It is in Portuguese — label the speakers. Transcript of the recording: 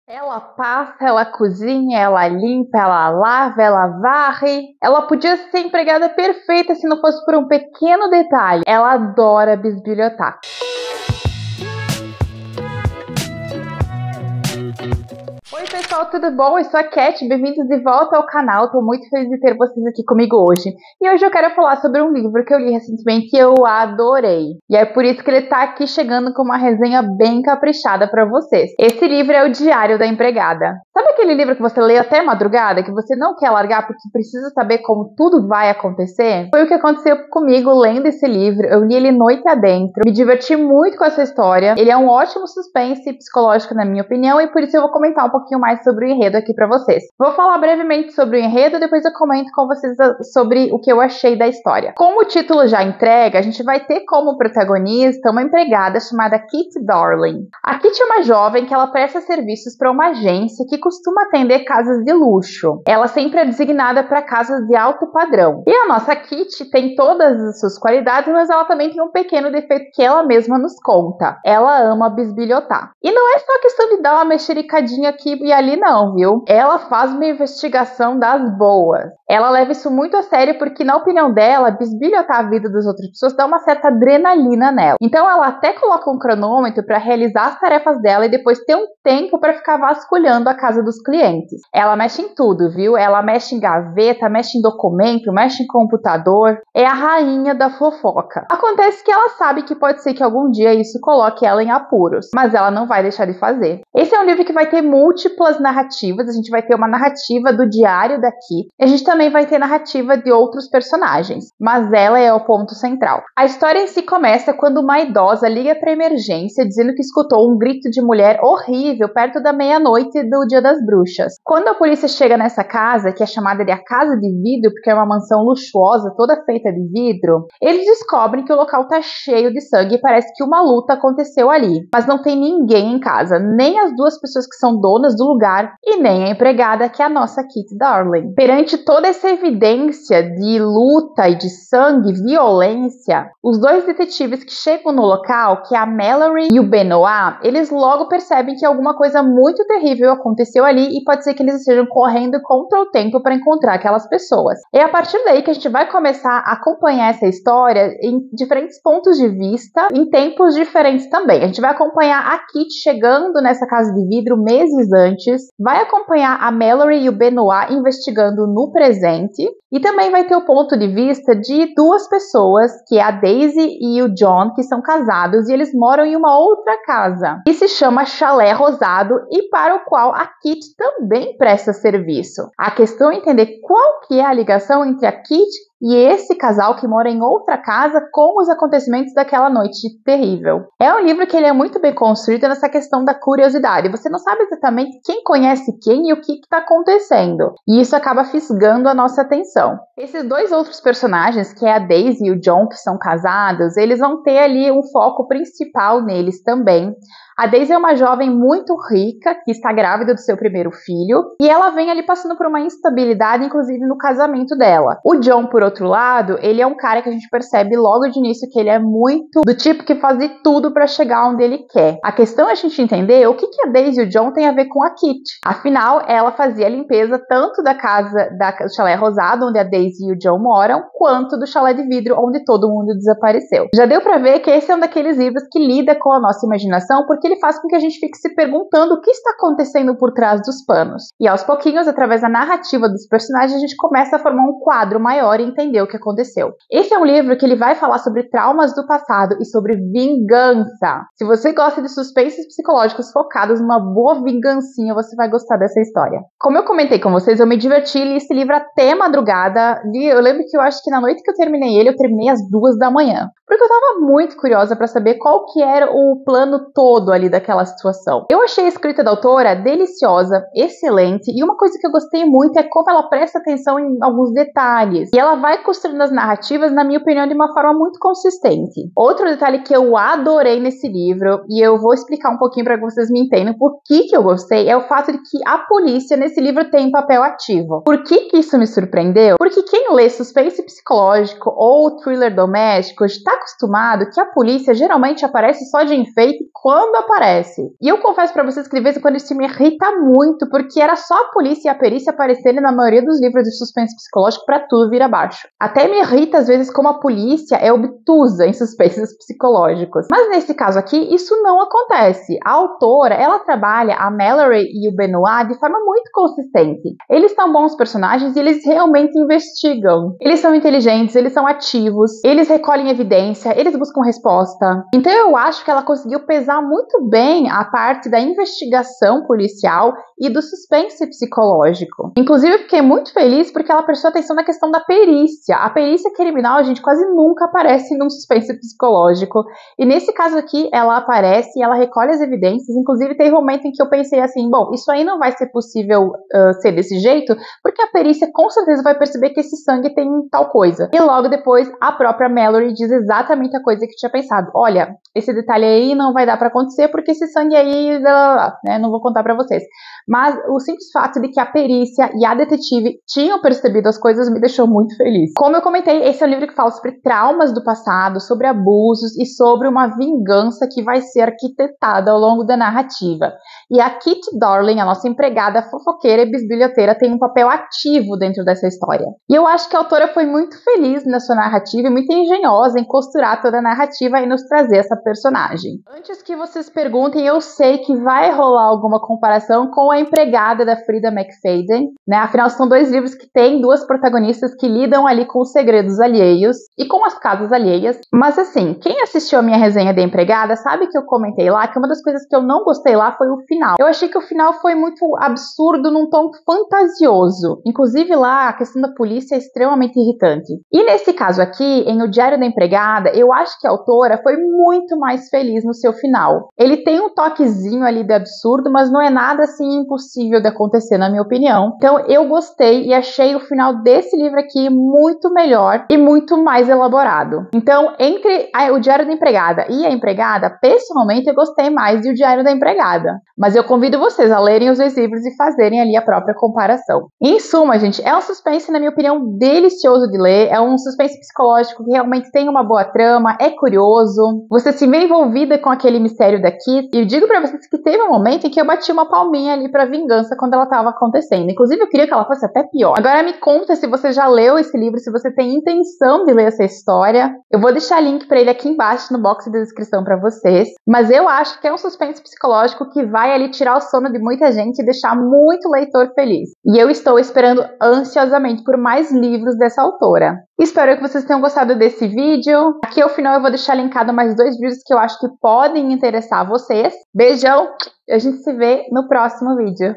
Speaker 1: Ela passa, ela cozinha, ela limpa, ela lava, ela varre. Ela podia ser empregada perfeita se não fosse por um pequeno detalhe. Ela adora bisbilhotar. Oi pessoal, tudo bom? Eu sou a Cat, bem-vindos de volta ao canal. Estou muito feliz de ter vocês aqui comigo hoje. E hoje eu quero falar sobre um livro que eu li recentemente que eu adorei. E é por isso que ele está aqui chegando com uma resenha bem caprichada para vocês. Esse livro é O Diário da Empregada. Sabe aquele livro que você lê até madrugada, que você não quer largar porque precisa saber como tudo vai acontecer? Foi o que aconteceu comigo lendo esse livro. Eu li ele noite adentro, me diverti muito com essa história. Ele é um ótimo suspense psicológico na minha opinião e por isso eu vou comentar um pouquinho mais sobre o enredo aqui pra vocês. Vou falar brevemente sobre o enredo, depois eu comento com vocês sobre o que eu achei da história. Como o título já entrega, a gente vai ter como protagonista uma empregada chamada Kit Darling. A Kit é uma jovem que ela presta serviços para uma agência que costuma atender casas de luxo. Ela sempre é designada para casas de alto padrão. E a nossa Kit tem todas as suas qualidades, mas ela também tem um pequeno defeito que ela mesma nos conta. Ela ama bisbilhotar. E não é só questão de dar uma mexericadinha aqui e ali não, viu? Ela faz uma investigação das boas. Ela leva isso muito a sério porque, na opinião dela, bisbilhotar a vida das outras pessoas dá uma certa adrenalina nela. Então ela até coloca um cronômetro para realizar as tarefas dela e depois ter um tempo para ficar vasculhando a casa dos clientes. Ela mexe em tudo, viu? Ela mexe em gaveta, mexe em documento, mexe em computador. É a rainha da fofoca. Acontece que ela sabe que pode ser que algum dia isso coloque ela em apuros, mas ela não vai deixar de fazer. Esse é um livro que vai ter múltiplas narrativas. A gente vai ter uma narrativa do diário da Kit. A gente também vai ter narrativa de outros personagens, mas ela é o ponto central. A história em si começa quando uma idosa liga para a emergência dizendo que escutou um grito de mulher horrível perto da meia-noite do Dia das Bruxas. Quando a polícia chega nessa casa, que é chamada de a Casa de Vidro, porque é uma mansão luxuosa, toda feita de vidro, eles descobrem que o local está cheio de sangue e parece que uma luta aconteceu ali. Mas não tem ninguém em casa, nem as duas pessoas que são donas do lugar e nem a empregada, que é a nossa Kit Darling. Perante toda essa evidência de luta e de sangue, violência, os dois detetives que chegam no local, que é a Mallory e o Benoit, eles logo percebem que alguma coisa muito terrível aconteceu ali e pode ser que eles estejam correndo contra o tempo para encontrar aquelas pessoas. É a partir daí que a gente vai começar a acompanhar essa história em diferentes pontos de vista, em tempos diferentes também. A gente vai acompanhar a Kit chegando nessa casa de vidro meses antes, vai acompanhar a Mallory e o Benoit investigando no presente, e também vai ter o ponto de vista de duas pessoas, que é a Daisy e o John, que são casados e eles moram em uma outra casa, que se chama Chalé Rosado e para o qual a Kit também presta serviço. A questão é entender qual que é a ligação entre a Kit e esse casal que mora em outra casa com os acontecimentos daquela noite terrível. É um livro que ele é muito bem construído nessa questão da curiosidade. Você não sabe exatamente quem conhece quem e o que está acontecendo. E isso acaba fisgando a nossa atenção. Esses dois outros personagens, que é a Daisy e o John, que são casados, eles vão ter ali um foco principal neles também. A Daisy é uma jovem muito rica, que está grávida do seu primeiro filho, e ela vem ali passando por uma instabilidade, inclusive no casamento dela. O John, por outro lado, ele é um cara que a gente percebe logo de início que ele é muito do tipo que faz de tudo para chegar onde ele quer. A questão é a gente entender o que a Daisy e o John têm a ver com a Kit. Afinal, ela fazia a limpeza tanto da casa do Chalé Rosado, onde a Daisy e o John moram, quanto do Chalé de Vidro, onde todo mundo desapareceu. Já deu para ver que esse é um daqueles livros que lida com a nossa imaginação, porque ele faz com que a gente fique se perguntando o que está acontecendo por trás dos panos. E aos pouquinhos, através da narrativa dos personagens, a gente começa a formar um quadro maior e entender o que aconteceu. Esse é um livro que ele vai falar sobre traumas do passado e sobre vingança. Se você gosta de suspenses psicológicos focados numa boa vingancinha, você vai gostar dessa história. Como eu comentei com vocês, eu me diverti e li esse livro até madrugada. Eu lembro que eu acho que na noite que eu terminei ele, eu terminei às 2 da manhã. Porque eu tava muito curiosa para saber qual que era o plano todo ali daquela situação. Eu achei a escrita da autora deliciosa, excelente, e uma coisa que eu gostei muito é como ela presta atenção em alguns detalhes. E ela vai construindo as narrativas, na minha opinião, de uma forma muito consistente. Outro detalhe que eu adorei nesse livro, e eu vou explicar um pouquinho para que vocês me entendam por que eu gostei, é o fato de que a polícia nesse livro tem um papel ativo. Por que isso me surpreendeu? Porque quem lê suspense psicológico ou thriller doméstico está acostumado que a polícia geralmente aparece só de enfeite quando aparece. E eu confesso para vocês que de vez em quando isso me irrita muito, porque era só a polícia e a perícia aparecerem na maioria dos livros de suspense psicológico para tudo vir abaixo. Até me irrita às vezes como a polícia é obtusa em suspensos psicológicos. Mas nesse caso aqui, isso não acontece. A autora, ela trabalha a Mallory e o Benoit de forma muito consistente. Eles são bons personagens e eles realmente investigam. Eles são inteligentes, eles são ativos, eles recolhem evidência, eles buscam resposta. Então eu acho que ela conseguiu pesar muito bem a parte da investigação policial e do suspense psicológico. Inclusive, eu fiquei muito feliz porque ela prestou atenção na questão da perícia. A perícia criminal, gente, quase nunca aparece num suspense psicológico. E nesse caso aqui, ela aparece e ela recolhe as evidências. Inclusive, teve um momento em que eu pensei assim, bom, isso aí não vai ser possível ser desse jeito, porque a perícia com certeza vai perceber que esse sangue tem tal coisa. E logo depois, a própria Mallory diz exatamente a coisa que tinha pensado. Olha, esse detalhe aí não vai dar pra acontecer porque esse sangue aí, né, não vou contar pra vocês. Mas o simples fato de que a perícia e a detetive tinham percebido as coisas me deixou muito feliz. Como eu comentei, esse é um livro que fala sobre traumas do passado, sobre abusos e sobre uma vingança que vai ser arquitetada ao longo da narrativa. E a Kitty Darling, a nossa empregada fofoqueira e bisbilhoteira, tem um papel ativo dentro dessa história. E eu acho que a autora foi muito feliz na sua narrativa e muito engenhosa em costurar toda a narrativa e nos trazer essa personagem. Antes que vocês perguntem, eu sei que vai rolar alguma comparação com a empregada da Frida McFadden, né? Afinal, são dois livros que têm duas protagonistas que lidam ali com os segredos alheios e com as casas alheias. Mas assim, quem assistiu a minha resenha da empregada sabe que eu comentei lá que uma das coisas que eu não gostei lá foi o final. Eu achei que o final foi muito absurdo num tom fantasioso. Inclusive lá, a questão da polícia é extremamente irritante. E nesse caso aqui, em O Diário da Empregada, eu acho que a autora foi muito mais feliz no seu final. Ele tem um toquezinho ali de absurdo, mas não é nada assim impossível de acontecer, na minha opinião. Então eu gostei e achei o final desse livro aqui muito melhor e muito mais elaborado. Então, entre O Diário da Empregada e A Empregada, pessoalmente eu gostei mais de O Diário da Empregada. Mas eu convido vocês a lerem os dois livros e fazerem ali a própria comparação. Em suma, gente, é um suspense, na minha opinião, delicioso de ler. É um suspense psicológico que realmente tem uma boa trama, é curioso. Você se vê envolvida com aquele mistério da Kitty. E eu digo pra vocês que teve um momento em que eu bati uma palminha ali pra vingança quando ela tava acontecendo. Inclusive, eu queria que ela fosse até pior. Agora me conta se você já leu esse livro, se você tem intenção de ler essa história. Eu vou deixar link pra ele aqui embaixo no box de descrição pra vocês. Mas eu acho que é um suspense psicológico que vai ali tirar o sono de muita gente e deixar muito leitor feliz. E eu estou esperando ansiosamente por mais livros dessa autora. Espero que vocês tenham gostado desse vídeo. Aqui ao final eu vou deixar linkado mais dois vídeos que eu acho que podem interessar vocês. Beijão! A gente se vê no próximo vídeo.